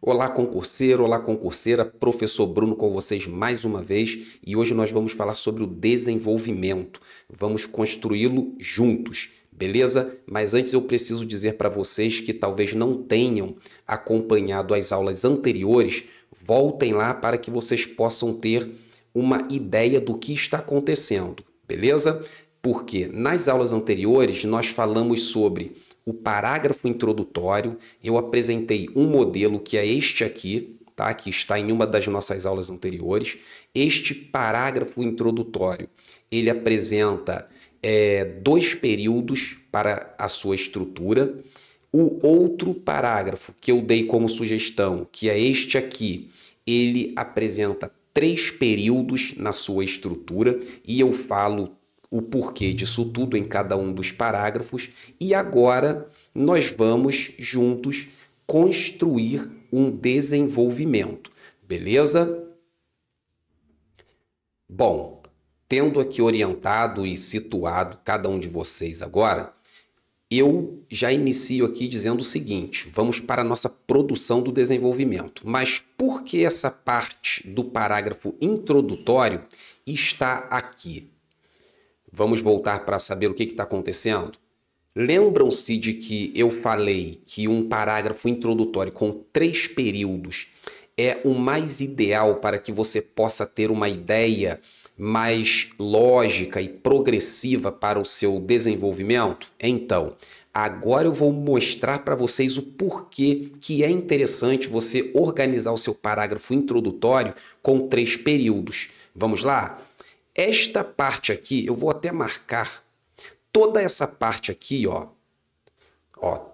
Olá, concurseiro, olá, concurseira, professor Bruno com vocês mais uma vez e hoje nós vamos falar sobre o desenvolvimento. Vamos construí-lo juntos, beleza? Mas antes eu preciso dizer para vocês que talvez não tenham acompanhado as aulas anteriores, voltem lá para que vocês possam ter uma ideia do que está acontecendo, beleza? Porque nas aulas anteriores nós falamos sobre o parágrafo introdutório, eu apresentei um modelo que é este aqui, tá? Que está em uma das nossas aulas anteriores. Este parágrafo introdutório, ele apresenta dois períodos para a sua estrutura. O outro parágrafo que eu dei como sugestão, que é este aqui, ele apresenta 3 períodos na sua estrutura e eu falo o porquê disso tudo em cada um dos parágrafos. E agora nós vamos juntos construir um desenvolvimento, beleza? Bom, tendo aqui orientado e situado cada um de vocês agora, eu já inicio aqui dizendo o seguinte: vamos para a nossa produção do desenvolvimento. Mas por que essa parte do parágrafo introdutório está aqui? Vamos voltar para saber o que está acontecendo? Lembram-se de que eu falei que um parágrafo introdutório com 3 períodos é o mais ideal para que você possa ter uma ideia mais lógica e progressiva para o seu desenvolvimento? Então, agora eu vou mostrar para vocês o porquê que é interessante você organizar o seu parágrafo introdutório com 3 períodos. Vamos lá? Esta parte aqui, eu vou até marcar toda essa parte aqui, ó,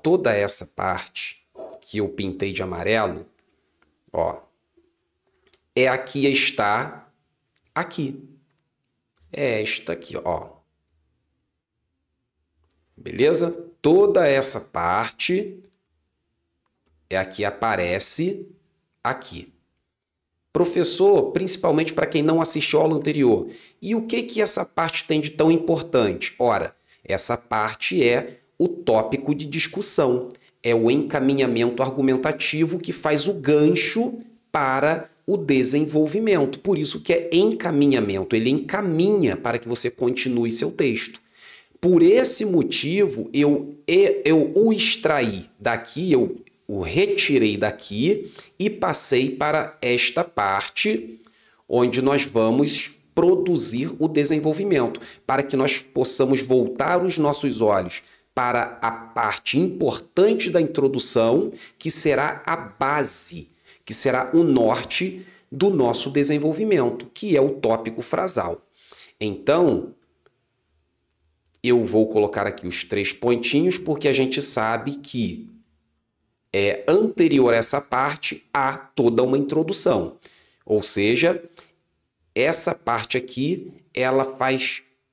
toda essa parte que eu pintei de amarelo, ó, é aqui está aqui. É esta aqui, ó. Beleza? Toda essa parte é aqui, aparece aqui. Professor, principalmente para quem não assistiu a aula anterior, e o que essa parte tem de tão importante? Ora, essa parte é o tópico de discussão, é o encaminhamento argumentativo que faz o gancho para o desenvolvimento. Por isso que é encaminhamento, ele encaminha para que você continue seu texto. Por esse motivo, eu o extraí daqui, eu o retirei daqui e passei para esta parte onde nós vamos produzir o desenvolvimento, para que nós possamos voltar os nossos olhos para a parte importante da introdução, que será a base, que será o norte do nosso desenvolvimento, que é o tópico frasal. Então, eu vou colocar aqui os 3 pontinhos, porque a gente sabe que anterior a essa parte há toda uma introdução. Ou seja, essa parte aqui, ela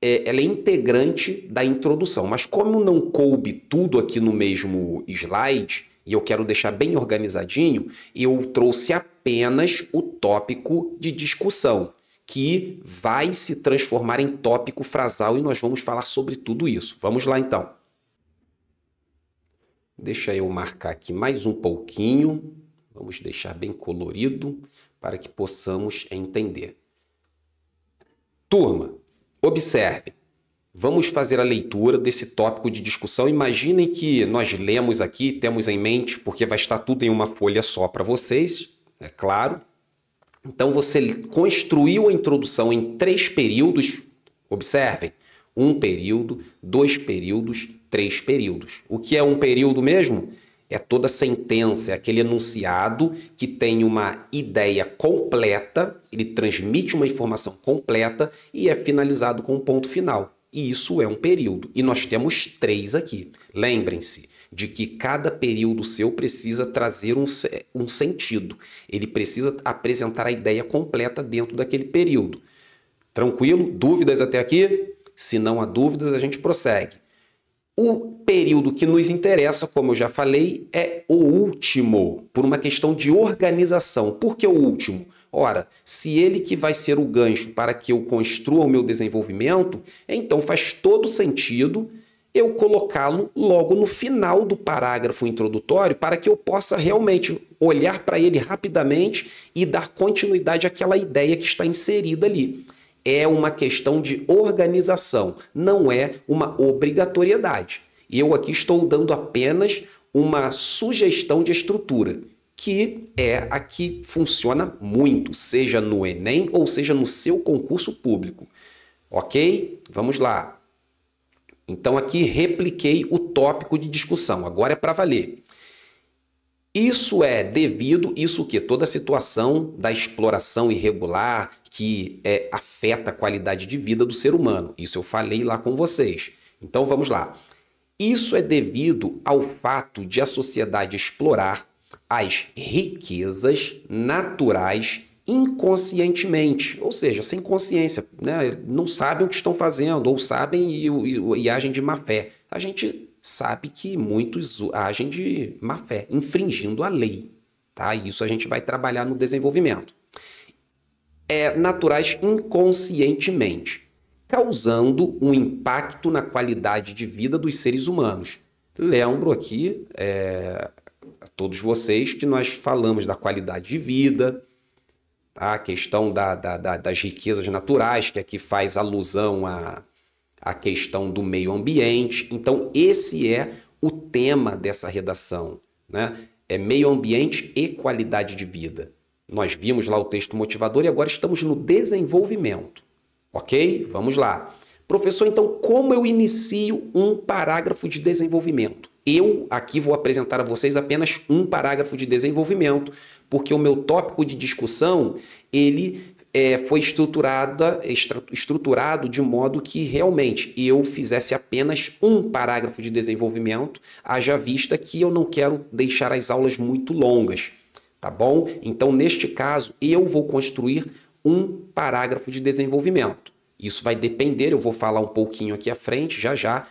é integrante da introdução. Mas como não coube tudo aqui no mesmo slide, e eu quero deixar bem organizadinho, eu trouxe apenas o tópico de discussão, que vai se transformar em tópico frasal, e nós vamos falar sobre tudo isso. Vamos lá, então. Deixa eu marcar aqui mais um pouquinho. Vamos deixar bem colorido para que possamos entender. Turma, observe. Vamos fazer a leitura desse tópico de discussão. Imaginem que nós lemos aqui, temos em mente, porque vai estar tudo em uma folha só para vocês, é claro. Então, você construiu a introdução em 3 períodos. Observem. 1 período, 2 períodos, 3 períodos. O que é um período mesmo? É toda sentença, é aquele enunciado que tem uma ideia completa, ele transmite uma informação completa e é finalizado com um ponto final. E isso é um período. E nós temos 3 aqui. Lembrem-se de que cada período seu precisa trazer um sentido. Ele precisa apresentar a ideia completa dentro daquele período. Tranquilo? Dúvidas até aqui? Se não há dúvidas, a gente prossegue. O período que nos interessa, como eu já falei, é o último, por uma questão de organização. Por que o último? Ora, se ele que vai ser o gancho para que eu construa o meu desenvolvimento, então faz todo sentido eu colocá-lo logo no final do parágrafo introdutório para que eu possa realmente olhar para ele rapidamente e dar continuidade àquela ideia que está inserida ali. É uma questão de organização, não é uma obrigatoriedade. Eu aqui estou dando apenas uma sugestão de estrutura, que é a que funciona muito, seja no Enem ou seja no seu concurso público. Ok? Vamos lá. Então aqui repliquei o tópico de discussão, agora é para valer. Isso é devido, isso que toda a situação da exploração irregular que afeta a qualidade de vida do ser humano. Isso eu falei lá com vocês. Então vamos lá. Isso é devido ao fato de a sociedade explorar as riquezas naturais inconscientemente, ou seja, sem consciência, né? Não sabem o que estão fazendo, ou sabem e agem de má fé. A gente sabe que muitos agem de má fé, infringindo a lei, tá? Isso a gente vai trabalhar no desenvolvimento. Naturais inconscientemente, causando um impacto na qualidade de vida dos seres humanos. Lembro aqui a todos vocês que nós falamos da qualidade de vida, tá? A questão das riquezas naturais, que aqui faz alusão à questão do meio ambiente. Então, esse é o tema dessa redação, né? É meio ambiente e qualidade de vida. Nós vimos lá o texto motivador e agora estamos no desenvolvimento. Ok? Vamos lá. Professor, então, como eu inicio um parágrafo de desenvolvimento? Eu aqui vou apresentar a vocês apenas um parágrafo de desenvolvimento, porque o meu tópico de discussão, ele foi estruturado de modo que realmente eu fizesse apenas um parágrafo de desenvolvimento, haja vista que eu não quero deixar as aulas muito longas, tá bom? Então, neste caso, eu vou construir um parágrafo de desenvolvimento. Isso vai depender, eu vou falar um pouquinho aqui à frente, já,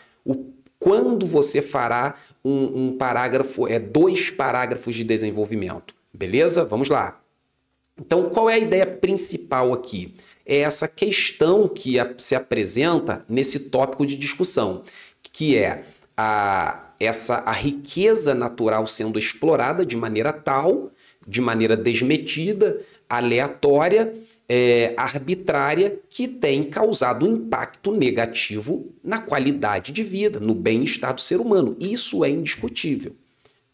quando você fará um parágrafo, 2 parágrafos de desenvolvimento. Beleza? Vamos lá. Então, qual é a ideia principal aqui? É essa questão que se apresenta nesse tópico de discussão, que é a riqueza natural sendo explorada de maneira tal, de maneira desmedida, aleatória, arbitrária, que tem causado um impacto negativo na qualidade de vida, no bem-estar do ser humano. Isso é indiscutível.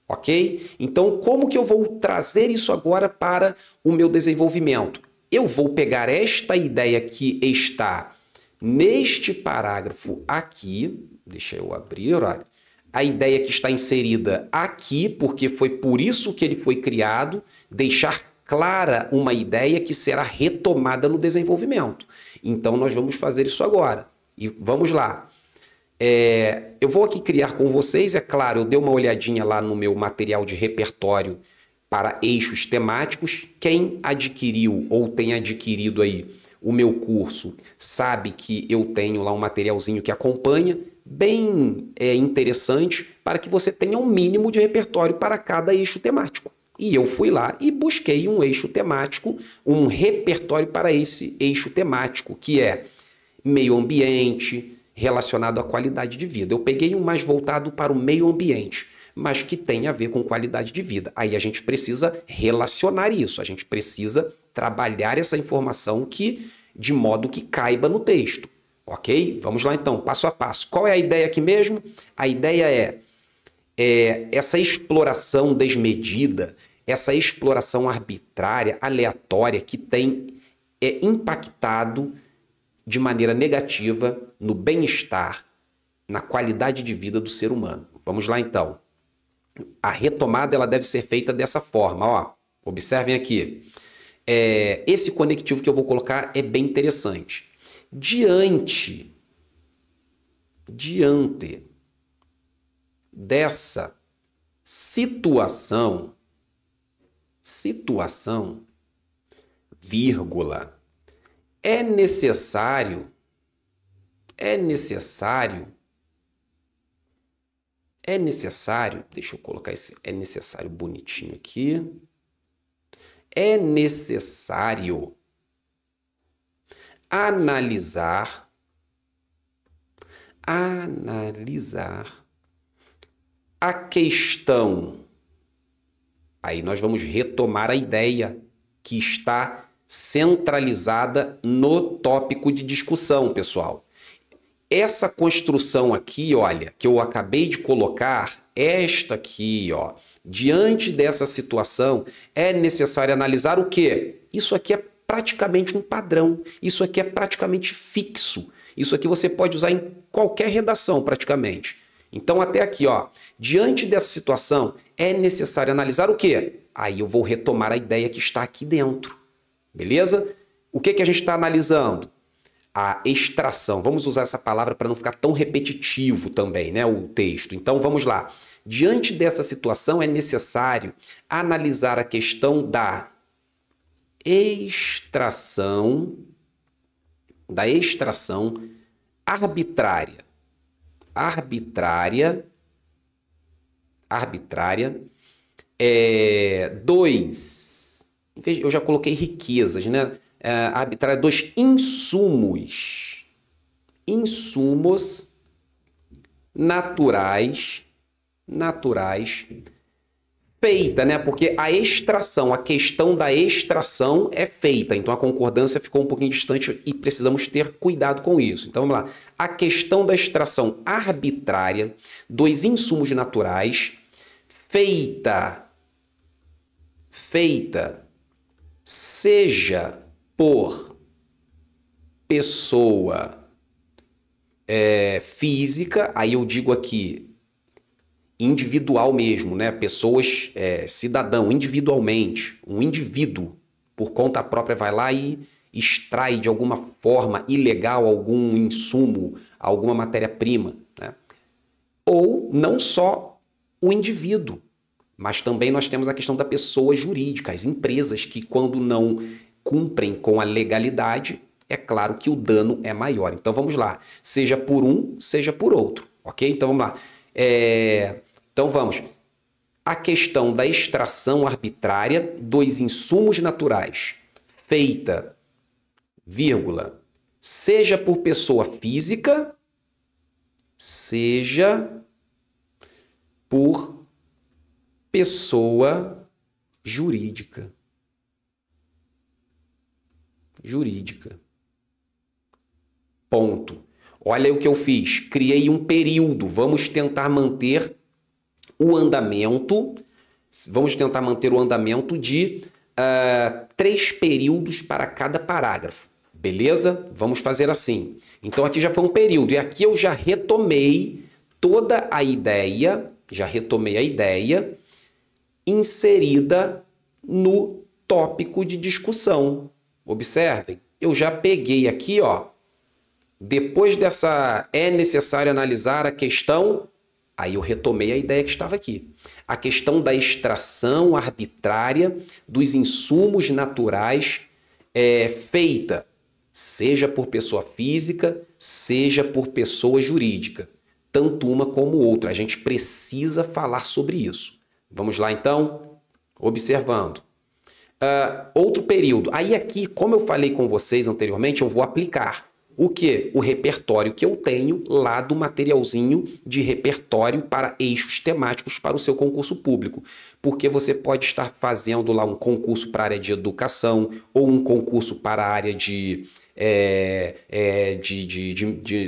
Ok? Então, como que eu vou trazer isso agora para o meu desenvolvimento? Eu vou pegar esta ideia que está neste parágrafo aqui, deixa eu abrir, olha, a ideia que está inserida aqui, porque foi por isso que ele foi criado, deixar clara uma ideia que será retomada no desenvolvimento. Então, nós vamos fazer isso agora. E vamos lá. Eu vou aqui criar com vocês, é claro, eu dei uma olhadinha lá no meu material de repertório para eixos temáticos. Quem adquiriu ou tem adquirido aí o meu curso sabe que eu tenho lá um materialzinho que acompanha, bem interessante, para que você tenha um mínimo de repertório para cada eixo temático. E eu fui lá e busquei um eixo temático, um repertório para esse eixo temático, que é meio ambiente, relacionado à qualidade de vida. Eu peguei um mais voltado para o meio ambiente, mas que tem a ver com qualidade de vida. Aí a gente precisa relacionar isso, a gente precisa trabalhar essa informação de modo que caiba no texto. Ok? Vamos lá então, passo a passo. Qual é a ideia aqui mesmo? A ideia é essa exploração desmedida, essa exploração arbitrária, aleatória, que tem impactado de maneira negativa no bem-estar, na qualidade de vida do ser humano. Vamos lá então. A retomada ela deve ser feita dessa forma. Ó, observem aqui. Esse conectivo que eu vou colocar é bem interessante. Diante dessa situação, vírgula, é necessário, deixa eu colocar esse é necessário bonitinho aqui, é necessário analisar analisar a questão. Aí nós vamos retomar a ideia que está centralizada no tópico de discussão, pessoal. Essa construção aqui, olha, que eu acabei de colocar, esta aqui, ó, diante dessa situação, é necessário analisar o quê? Isso aqui é praticamente um padrão, isso aqui é praticamente fixo, isso aqui você pode usar em qualquer redação, praticamente. Então, até aqui, ó, diante dessa situação, é necessário analisar o quê? Aí eu vou retomar a ideia que está aqui dentro, beleza? O que que a gente está analisando? A extração. Vamos usar essa palavra para não ficar tão repetitivo também, né, o texto. Então, vamos lá. Diante dessa situação, é necessário analisar a questão da extração arbitrária. Eu já coloquei riquezas, né? Arbitrária dos insumos naturais, feita, né? Porque a questão da extração é feita, então a concordância ficou um pouquinho distante e precisamos ter cuidado com isso. Então vamos lá. A questão da extração arbitrária dos insumos naturais, feita, seja por pessoa física, aí eu digo aqui individual mesmo, né? Pessoas, cidadão, individualmente, um indivíduo por conta própria vai lá e extrai de alguma forma ilegal algum insumo, alguma matéria-prima, né? Ou não só o indivíduo, mas também nós temos a questão da pessoa jurídica, as empresas que quando não cumprem com a legalidade, é claro que o dano é maior. Então vamos lá, seja por um, seja por outro, ok? Então vamos lá. Então vamos. A questão da extração arbitrária dos insumos naturais, feita, vírgula, seja por pessoa física, seja por pessoa jurídica. Ponto. Olha o que eu fiz. Criei um período. Vamos tentar manter o andamento. De 3 períodos para cada parágrafo. Beleza? Vamos fazer assim. Então aqui já foi um período. E aqui eu já retomei toda a ideia. Inserida no tópico de discussão. Observem, eu já peguei aqui, ó, depois dessa é necessário analisar a questão, aí eu retomei a ideia que estava aqui. A questão da extração arbitrária dos insumos naturais feita, seja por pessoa física, seja por pessoa jurídica. Tanto uma como outra. A gente precisa falar sobre isso. Vamos lá, então? Observando. Outro período. Aí aqui, como eu falei com vocês anteriormente, eu vou aplicar o quê? O repertório que eu tenho lá do materialzinho de repertório para eixos temáticos para o seu concurso público. Porque você pode estar fazendo lá um concurso para a área de educação ou um concurso para a área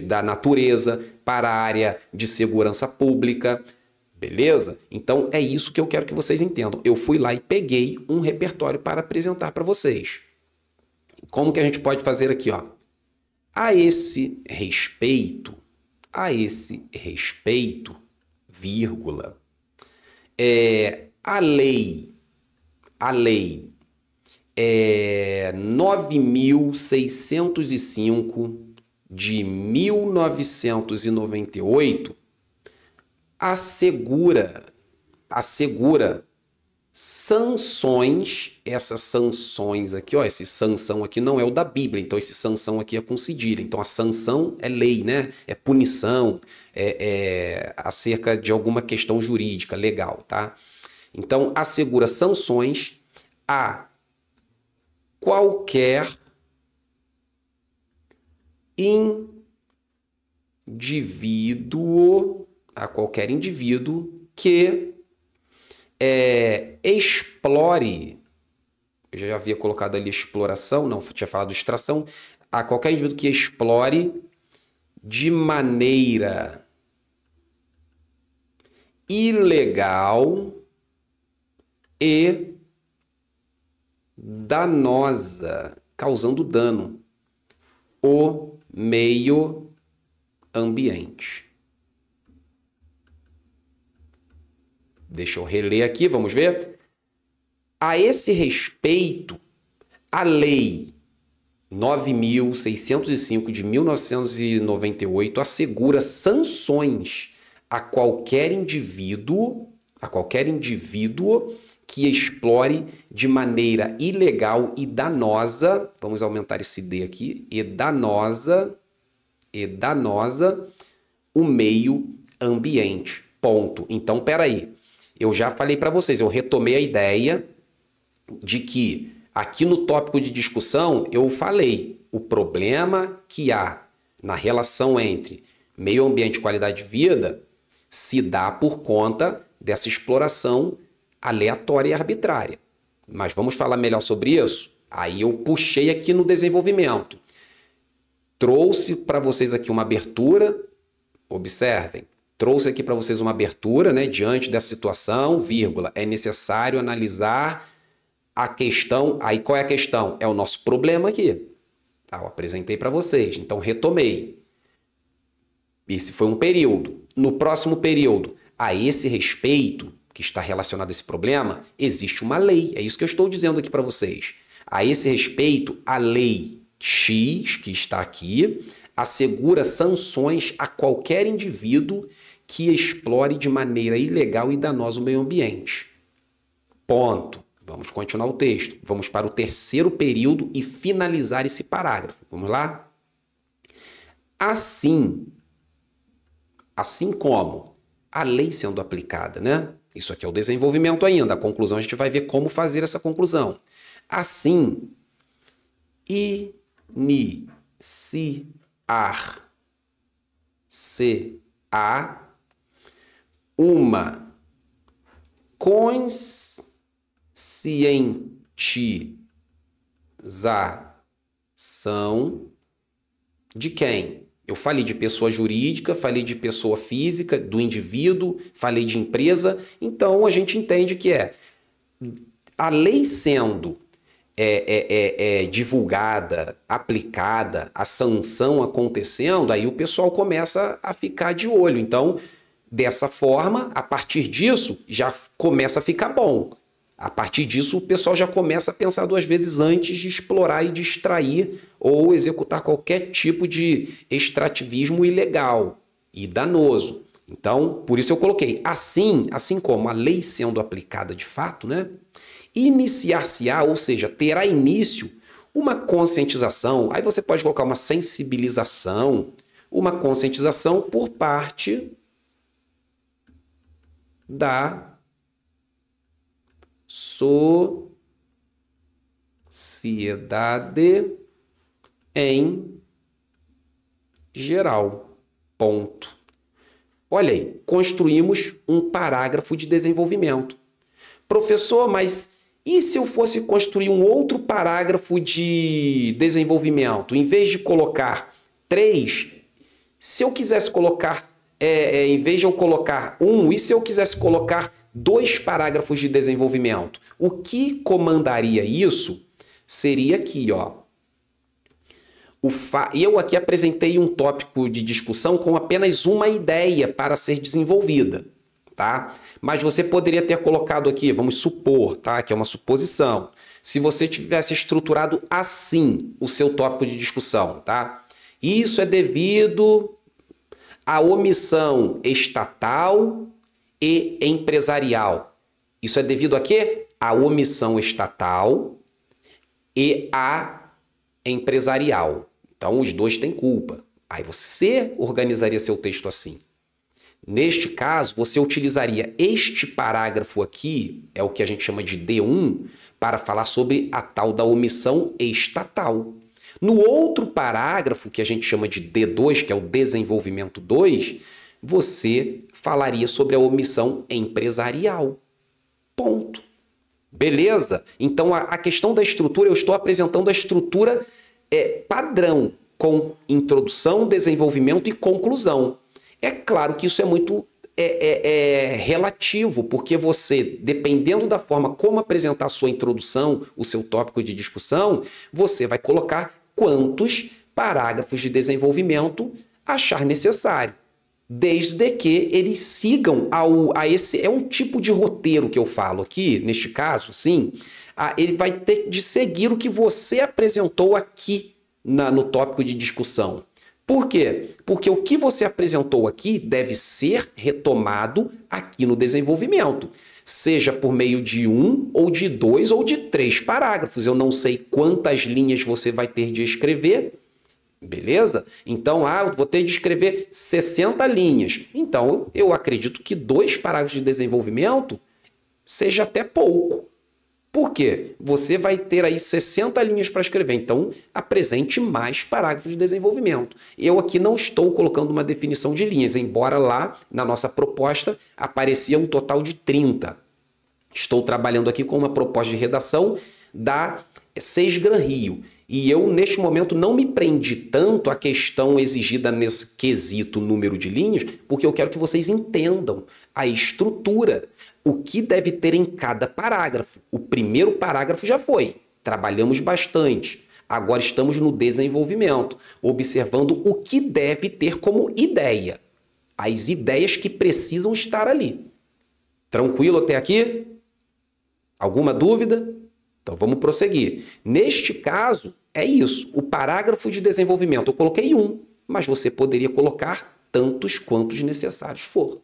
da natureza, para a área de segurança pública. Beleza? Então é isso que eu quero que vocês entendam. Eu fui lá e peguei um repertório para apresentar para vocês. Como que a gente pode fazer aqui, ó? A esse respeito, vírgula, a lei 9.605 de 1998 assegura sanções, essas sanções aqui, ó, esse sanção aqui não é o da Bíblia, então esse sanção aqui é com cedilha, então a sanção é lei, né? É punição, acerca de alguma questão jurídica, legal, tá? Então assegura sanções a qualquer a qualquer indivíduo que explore, eu já havia colocado ali exploração, não tinha falado extração, a qualquer indivíduo que explore de maneira ilegal e danosa, causando dano, o meio ambiente. Deixa eu reler aqui, vamos ver. A esse respeito, a Lei 9.605 de 1998 assegura sanções a qualquer indivíduo que explore de maneira ilegal e danosa, vamos aumentar esse D aqui, e danosa o meio ambiente. Ponto. Então, peraí. Eu já falei para vocês, eu retomei a ideia de que aqui no tópico de discussão eu falei o problema que há na relação entre meio ambiente e qualidade de vida se dá por conta dessa exploração aleatória e arbitrária. Mas vamos falar melhor sobre isso? Aí eu puxei aqui no desenvolvimento. Trouxe para vocês aqui uma abertura, observem, trouxe aqui para vocês uma abertura, né, diante dessa situação, vírgula, é necessário analisar a questão, aí qual é a questão? É o nosso problema aqui. Tá, eu apresentei para vocês, então retomei. Esse foi um período. No próximo período, a esse respeito, que está relacionado a esse problema, existe uma lei. É isso que eu estou dizendo aqui para vocês. A esse respeito, a lei X, que está aqui, assegura sanções a qualquer indivíduo que explore de maneira ilegal e danosa o meio ambiente. Ponto. Vamos continuar o texto. Vamos para o terceiro período e finalizar esse parágrafo. Vamos lá? Assim como a lei sendo aplicada, né? Isso aqui é o desenvolvimento ainda. A conclusão, a gente vai ver como fazer essa conclusão. Assim, iniciar-se-á uma conscientização de quem? Eu falei de pessoa jurídica, falei de pessoa física, do indivíduo, falei de empresa. Então, a gente entende que a lei sendo divulgada, aplicada, a sanção acontecendo, aí o pessoal começa a ficar de olho. Então, dessa forma, a partir disso, já começa a ficar bom. A partir disso, o pessoal já começa a pensar duas vezes antes de explorar e de extrair ou executar qualquer tipo de extrativismo ilegal e danoso. Então, por isso eu coloquei assim como a lei sendo aplicada de fato, né? Iniciar-se-á, ou seja, terá início uma conscientização, aí você pode colocar uma sensibilização, uma conscientização por parte da sociedade em geral. Ponto. Olha aí, construímos um parágrafo de desenvolvimento. Professor, mas e se eu fosse construir um outro parágrafo de desenvolvimento? Em vez de colocar 3, se eu quisesse colocar, em vez de eu colocar 1, e se eu quisesse colocar 2 parágrafos de desenvolvimento? O que comandaria isso seria aqui, ó. Eu aqui apresentei um tópico de discussão com apenas uma ideia para ser desenvolvida, tá? Mas você poderia ter colocado aqui, vamos supor, tá? Que é uma suposição. Se você tivesse estruturado assim o seu tópico de discussão, tá? Isso é devido à omissão estatal e empresarial. Isso é devido a quê? A omissão estatal e a empresarial. Então, os dois têm culpa. Aí você organizaria seu texto assim. Neste caso, você utilizaria este parágrafo aqui, é o que a gente chama de D1, para falar sobre a tal da omissão estatal. No outro parágrafo, que a gente chama de D2, que é o desenvolvimento 2, você falaria sobre a omissão empresarial. Ponto. Beleza? Então, a questão da estrutura, eu estou apresentando a estrutura padrão, com introdução, desenvolvimento e conclusão. É claro que isso é muito relativo, porque você, dependendo da forma como apresentar a sua introdução, o seu tópico de discussão, você vai colocar quantos parágrafos de desenvolvimento achar necessário. Desde que eles sigam a esse... É um tipo de roteiro que eu falo aqui, neste caso, sim. Ele vai ter de seguir o que você apresentou aqui no tópico de discussão. Por quê? Porque o que você apresentou aqui deve ser retomado aqui no desenvolvimento. Seja por meio de 1, ou de 2, ou de 3 parágrafos. Eu não sei quantas linhas você vai ter de escrever. Beleza? Então, eu vou ter de escrever 60 linhas. Então, eu acredito que 2 parágrafos de desenvolvimento seja até pouco. Por quê? Você vai ter aí 60 linhas para escrever. Então, apresente mais parágrafos de desenvolvimento. Eu aqui não estou colocando uma definição de linhas, embora lá, na nossa proposta, aparecia um total de 30. Estou trabalhando aqui com uma proposta de redação da Sesgran Rio. E eu, neste momento, não me prendi tanto à questão exigida nesse quesito número de linhas, porque eu quero que vocês entendam a estrutura, o que deve ter em cada parágrafo. O primeiro parágrafo já foi, trabalhamos bastante. Agora estamos no desenvolvimento, observando o que deve ter como ideia. As ideias que precisam estar ali. Tranquilo até aqui? Alguma dúvida? Então vamos prosseguir. Neste caso, é isso. O parágrafo de desenvolvimento, eu coloquei 1, mas você poderia colocar tantos quantos necessários for.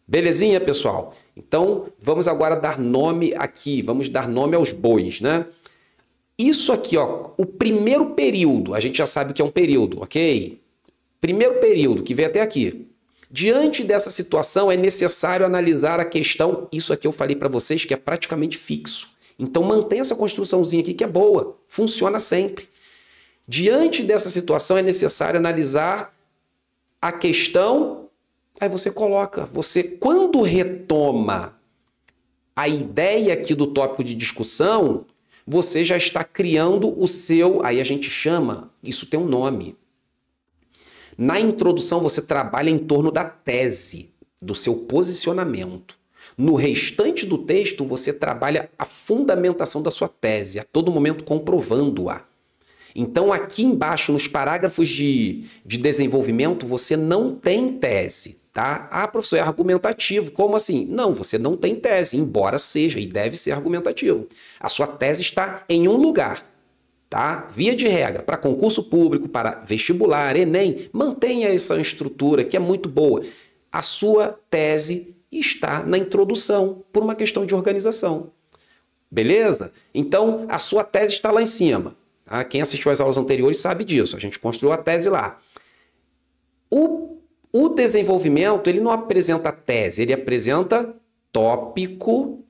Belezinha, pessoal? Então, vamos agora dar nome aqui, vamos dar nome aos bois, né? Isso aqui, ó, o primeiro período, a gente já sabe que é um período, ok? Primeiro período, que vem até aqui. Diante dessa situação, é necessário analisar a questão, isso aqui eu falei para vocês que é praticamente fixo. Então, mantenha essa construçãozinha aqui que é boa, funciona sempre. Diante dessa situação, é necessário analisar a questão. Aí você coloca, quando retoma a ideia aqui do tópico de discussão, você já está criando o seu, aí a gente chama, isso tem um nome. Na introdução, você trabalha em torno da tese, do seu posicionamento. No restante do texto, você trabalha a fundamentação da sua tese, a todo momento comprovando-a. Então, aqui embaixo, nos parágrafos de desenvolvimento, você não tem tese, tá? Professor, é argumentativo. Como assim? Não, você não tem tese, embora seja e deve ser argumentativo. A sua tese está em um lugar, tá? Via de regra, para concurso público, para vestibular, Enem, mantenha essa estrutura que é muito boa. A sua tese está na introdução, por uma questão de organização. Beleza? Então, a sua tese está lá em cima. Tá? Quem assistiu às aulas anteriores sabe disso. A gente construiu a tese lá. O desenvolvimento, ele não apresenta tese, ele apresenta tópico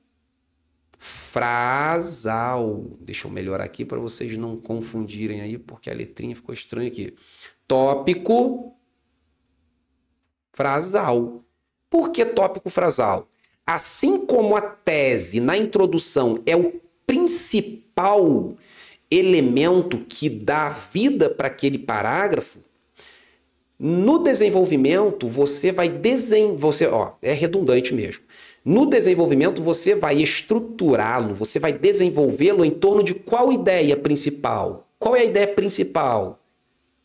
frasal. Deixa eu melhorar aqui para vocês não confundirem aí, porque a letrinha ficou estranha aqui. Tópico frasal. Por que tópico frasal? Assim como a tese na introdução é o principal elemento que dá vida para aquele parágrafo, no desenvolvimento você vai é redundante mesmo. No desenvolvimento você vai estruturá-lo, você vai desenvolvê-lo em torno de qual ideia principal? Qual é a ideia principal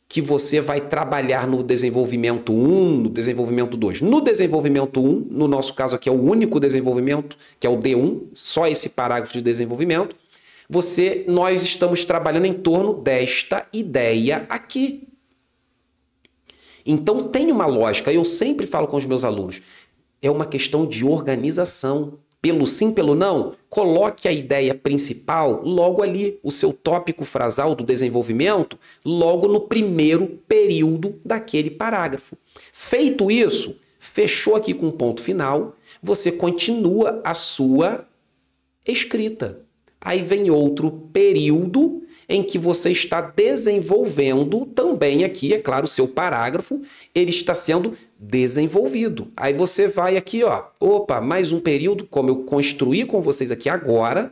que você vai trabalhar no desenvolvimento 1, no desenvolvimento 2. No desenvolvimento 1, no nosso caso aqui é o único desenvolvimento, que é o D1, só esse parágrafo de desenvolvimento, nós estamos trabalhando em torno desta ideia aqui. Então tem uma lógica, eu sempre falo com os meus alunos, é uma questão de organização. Pelo sim, pelo não, coloque a ideia principal logo ali, o seu tópico frasal do desenvolvimento, logo no primeiro período daquele parágrafo. Feito isso, fechou aqui com um ponto final, você continua a sua escrita. Aí vem outro período em que você está desenvolvendo também aqui, é claro, o seu parágrafo, ele está sendo desenvolvido. Aí você vai aqui, ó, opa, mais um período, como eu construí com vocês aqui agora,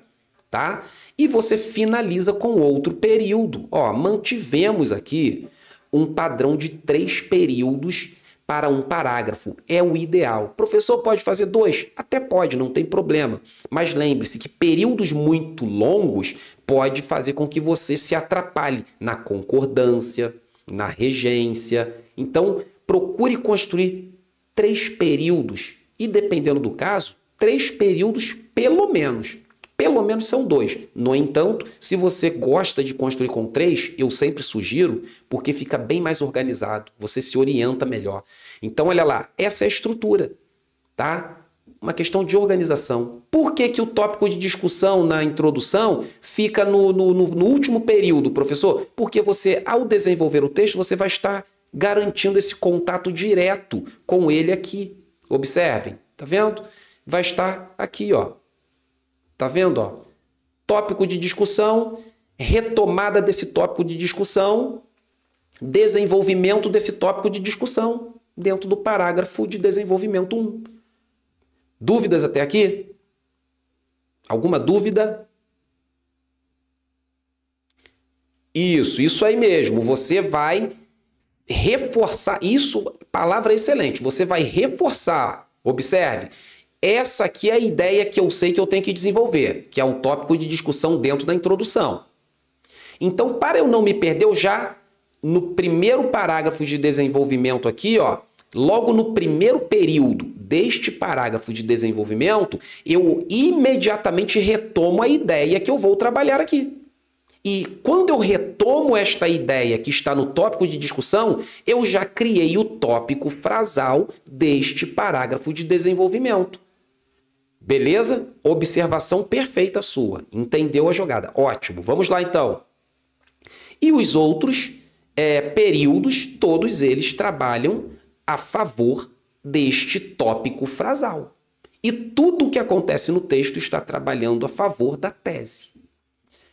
tá? E você finaliza com outro período. Ó, mantivemos aqui um padrão de 3 períodos para um parágrafo. É o ideal. Professor, pode fazer 2? Até pode, não tem problema. Mas lembre-se que períodos muito longos pode fazer com que você se atrapalhe na concordância, na regência. Então, procure construir 3 períodos e, dependendo do caso, 3 períodos pelo menos. Pelo menos são 2. No entanto, se você gosta de construir com 3, eu sempre sugiro, porque fica bem mais organizado, você se orienta melhor. Então, olha lá, essa é a estrutura, tá? Uma questão de organização. Por que que o tópico de discussão na introdução fica no último período, professor? Porque você, ao desenvolver o texto, você vai estar garantindo esse contato direto com ele aqui. Observem, tá vendo? Vai estar aqui, ó. Tá vendo, ó? Tópico de discussão, retomada desse tópico de discussão, desenvolvimento desse tópico de discussão dentro do parágrafo de desenvolvimento 1. Dúvidas até aqui? Alguma dúvida? Isso aí mesmo. Você vai reforçar, isso, palavra excelente, você vai reforçar, observe, essa aqui é a ideia que eu sei que eu tenho que desenvolver, que é um tópico de discussão dentro da introdução. Então, para eu não me perder, eu já, no primeiro parágrafo de desenvolvimento aqui, ó, logo no primeiro período deste parágrafo de desenvolvimento, eu imediatamente retomo a ideia que eu vou trabalhar aqui. E quando eu retomo esta ideia que está no tópico de discussão, eu já criei o tópico frasal deste parágrafo de desenvolvimento. Beleza? Observação perfeita sua. Entendeu a jogada? Ótimo. Vamos lá, então. E os outros períodos, todos eles trabalham a favor deste tópico frasal. E tudo o que acontece no texto está trabalhando a favor da tese.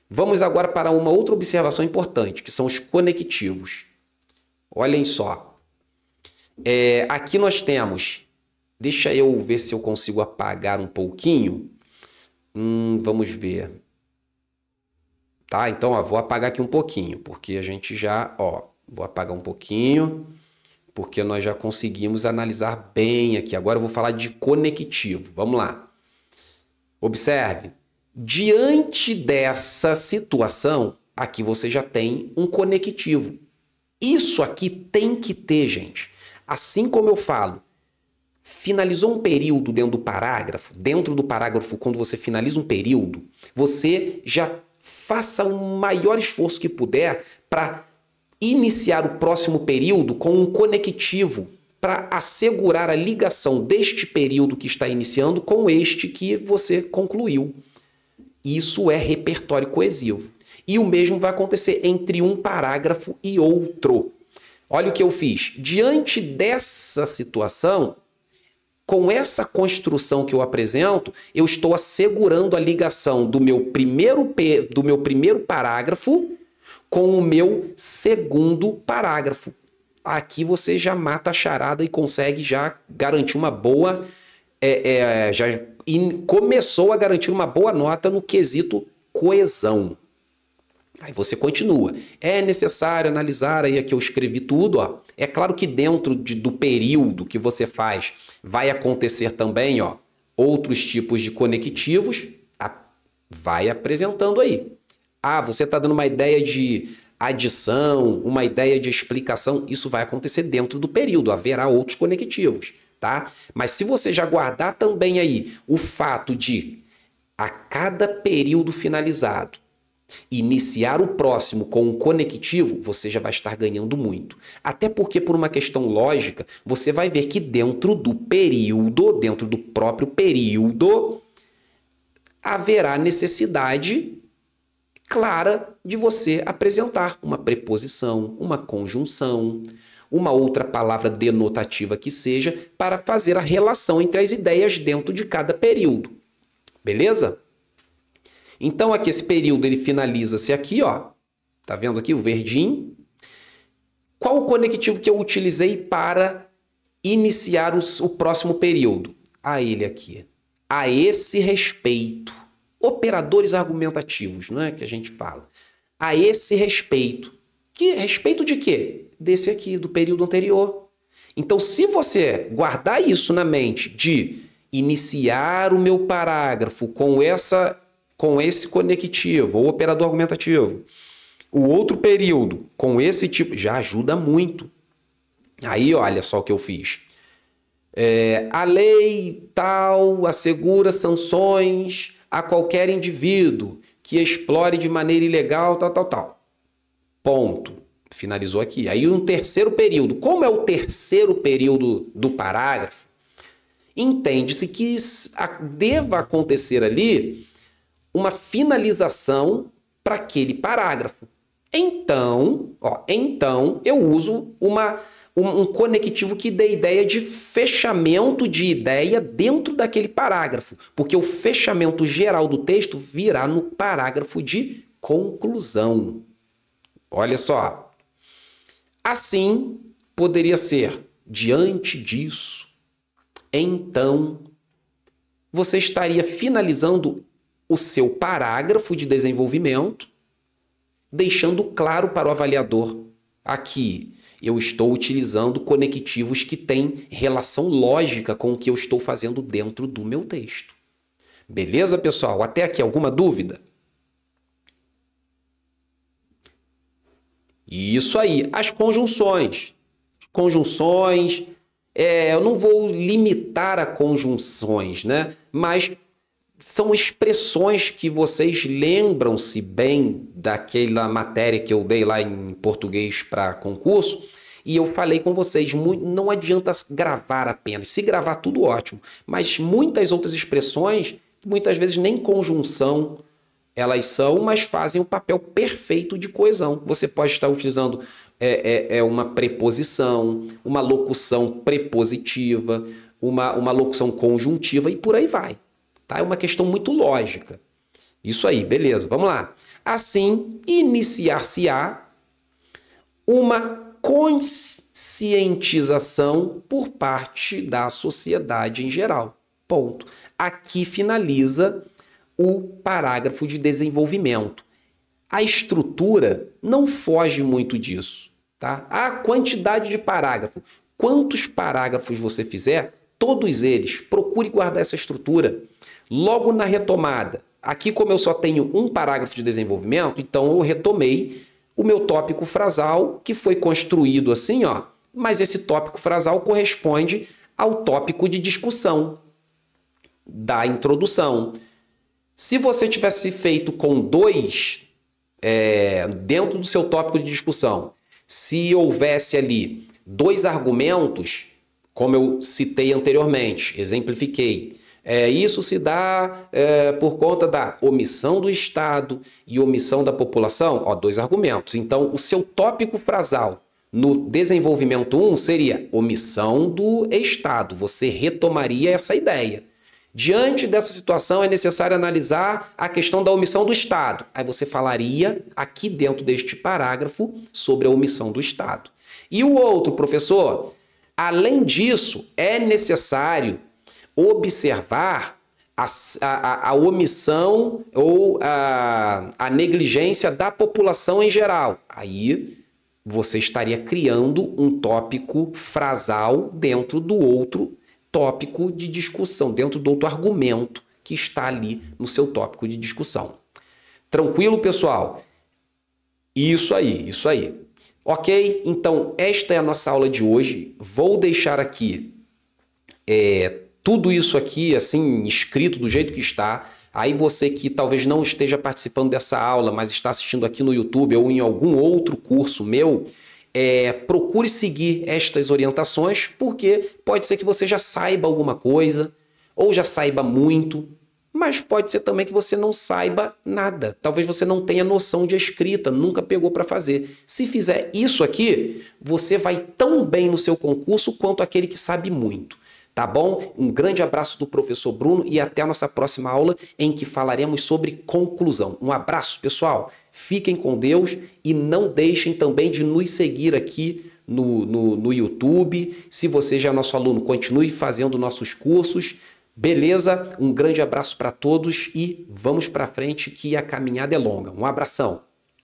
Vamos agora para uma outra observação importante, que são os conectivos. Olhem só. Aqui nós temos... Deixa eu ver se eu consigo apagar um pouquinho. Vamos ver. Tá, então, ó, vou apagar aqui um pouquinho, porque a gente já... Ó, vou apagar um pouquinho, porque nós já conseguimos analisar bem aqui. Agora eu vou falar de conectivo. Vamos lá. Observe. Diante dessa situação, aqui você já tem um conectivo. Isso aqui tem que ter, gente. Assim como eu falo, finalizou um período dentro do parágrafo, quando você finaliza um período, você já faça o maior esforço que puder para iniciar o próximo período com um conectivo, para assegurar a ligação deste período que está iniciando com este que você concluiu. Isso é repertório coesivo. E o mesmo vai acontecer entre um parágrafo e outro. Olha o que eu fiz. Diante dessa situação, com essa construção que eu apresento, eu estou assegurando a ligação do meu primeiro parágrafo com o meu segundo parágrafo. Aqui você já mata a charada e consegue já garantir uma boa... começou a garantir uma boa nota no quesito coesão. Aí você continua. É necessário analisar, aí aqui eu escrevi tudo, ó. É claro que dentro do período que você faz, vai acontecer também, ó, outros tipos de conectivos. Vai apresentando aí. Você está dando uma ideia de adição, uma ideia de explicação. Isso vai acontecer dentro do período. Haverá outros conectivos, tá? Mas se você já guardar também aí o fato de, a cada período finalizado, iniciar o próximo com um conectivo, você já vai estar ganhando muito. Até porque, por uma questão lógica, você vai ver que dentro do próprio período, haverá necessidade clara de você apresentar uma preposição, uma conjunção, uma outra palavra denotativa que seja, para fazer a relação entre as ideias dentro de cada período. Beleza? Então, aqui esse período ele finaliza-se aqui, ó. Tá vendo aqui o verdinho? Qual o conectivo que eu utilizei para iniciar o próximo período? A ele aqui. A esse respeito. Operadores argumentativos, não é que a gente fala. A esse respeito. Que respeito de quê? Desse aqui, do período anterior. Então, se você guardar isso na mente de iniciar o meu parágrafo com esse conectivo, ou operador argumentativo, o outro período com esse tipo, já ajuda muito. Aí, olha só o que eu fiz. A lei tal assegura sanções a qualquer indivíduo que explore de maneira ilegal, tal. Ponto. Finalizou aqui. Aí, um terceiro período. Como é o terceiro período do parágrafo, entende-se que deva acontecer ali uma finalização para aquele parágrafo. Então eu uso um conectivo que dê ideia de fechamento de ideia dentro daquele parágrafo, porque o fechamento geral do texto virá no parágrafo de conclusão. Olha só. Assim, poderia ser, diante disso, então, você estaria finalizando o seu parágrafo de desenvolvimento, deixando claro para o avaliador, aqui eu estou utilizando conectivos que têm relação lógica com o que eu estou fazendo dentro do meu texto. Beleza, pessoal? Até aqui, alguma dúvida? Isso aí, as conjunções. Eu não vou limitar a conjunções, né? Mas são expressões que vocês lembram-se bem daquela matéria que eu dei lá em português para concurso, e eu falei com vocês, não adianta gravar apenas. Se gravar, tudo ótimo, mas muitas outras expressões, muitas vezes nem conjunção elas são, mas fazem o papel perfeito de coesão. Você pode estar utilizando uma preposição, uma locução prepositiva, uma locução conjuntiva e por aí vai. Tá? É uma questão muito lógica. Isso aí, beleza, vamos lá. Assim, iniciar-se-á uma conscientização por parte da sociedade em geral. Ponto. Aqui finaliza o parágrafo de desenvolvimento. A estrutura não foge muito disso, tá? A quantidade de parágrafo. Quantos parágrafos você fizer, todos eles, procure guardar essa estrutura. Logo na retomada, aqui como eu só tenho um parágrafo de desenvolvimento, então eu retomei o meu tópico frasal, que foi construído assim, ó, mas esse tópico frasal corresponde ao tópico de discussão da introdução. Se você tivesse feito com dois, dentro do seu tópico de discussão, se houvesse ali dois argumentos, como eu citei anteriormente, exemplifiquei, isso se dá por conta da omissão do Estado e omissão da população, dois argumentos. Então, o seu tópico frasal no desenvolvimento 1 seria omissão do Estado. Você retomaria essa ideia. Diante dessa situação, é necessário analisar a questão da omissão do Estado. Aí você falaria aqui dentro deste parágrafo sobre a omissão do Estado. E o outro, professor, além disso, é necessário observar a omissão ou a negligência da população em geral. Aí você estaria criando um tópico frasal dentro do outro tópico de discussão, dentro do outro argumento que está ali no seu tópico de discussão. Tranquilo, pessoal? Isso aí, isso aí. Ok? Então, esta é a nossa aula de hoje. Vou deixar aqui tudo isso aqui, assim, escrito do jeito que está. Aí você que talvez não esteja participando dessa aula, mas está assistindo aqui no YouTube ou em algum outro curso meu, procure seguir estas orientações, porque pode ser que você já saiba alguma coisa, ou já saiba muito, mas pode ser também que você não saiba nada. Talvez você não tenha noção de escrita, nunca pegou para fazer. Se fizer isso aqui, você vai tão bem no seu concurso quanto aquele que sabe muito. Tá bom? Um grande abraço do professor Bruno e até a nossa próxima aula em que falaremos sobre conclusão. Um abraço, pessoal. Fiquem com Deus e não deixem também de nos seguir aqui no YouTube. Se você já é nosso aluno, continue fazendo nossos cursos. Beleza? Um grande abraço para todos e vamos para frente que a caminhada é longa. Um abração.